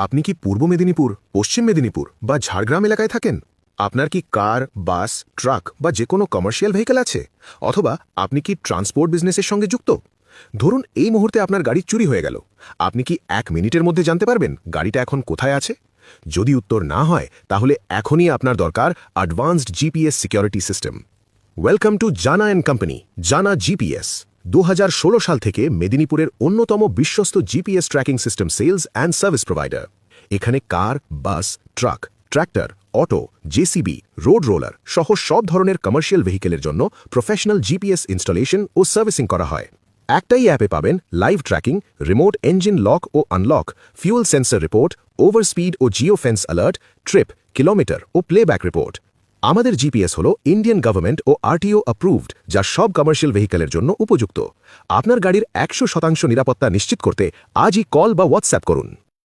আপনি কি পূর্ব মেদিনীপুর, পশ্চিম মেদিনীপুর বা ঝাড়গ্রাম এলাকায় থাকেন? আপনার কি কার, বাস, ট্রাক বা যে কোনো কমার্শিয়াল ভেহিকেল আছে? অথবা আপনি কি ট্রান্সপোর্ট বিজনেসের সঙ্গে যুক্ত? ধরুন এই মুহূর্তে আপনার গাড়ি চুরি হয়ে গেল। আপনি কি 1 মিনিটের মধ্যে জানতে পারবেন গাড়িটা এখন কোথায় আছে? যদি উত্তর না হয় তাহলে এখনই আপনার দরকার advanced GPS security system. Welcome to Jana and company, Jana GPS. 2016 সাল থেকে মেদিনীপুরের অন্যতম বিশ্বস্ত GPS tracking system sales and service provider. এখানে car, bus, truck, tractor, auto, JCB, road roller সহ সব ধরনের কমার্শিয়াল ভেহিকেলের জন্য প্রফেশনাল জিপিএস ইনস্টলেশন ও সার্ভিসিং করা হয়। একটাই অ্যাপে পাবেন live tracking, remote engine lock ও unlock, fuel sensor report, over speed ও geo fence alert, trip, kilometre ও প্লেব্যাক রিপোর্ট। আমাদের জিপিএস হল ইন্ডিয়ান গভর্নমেন্ট ও আরটিও অ্যাপ্রুভড, যা সব কমার্শিয়াল ভেহিকেলের জন্য উপযুক্ত। আপনার গাড়ির 100% নিরাপত্তা নিশ্চিত করতে আজই কল বা হোয়াটসঅ্যাপ করুন।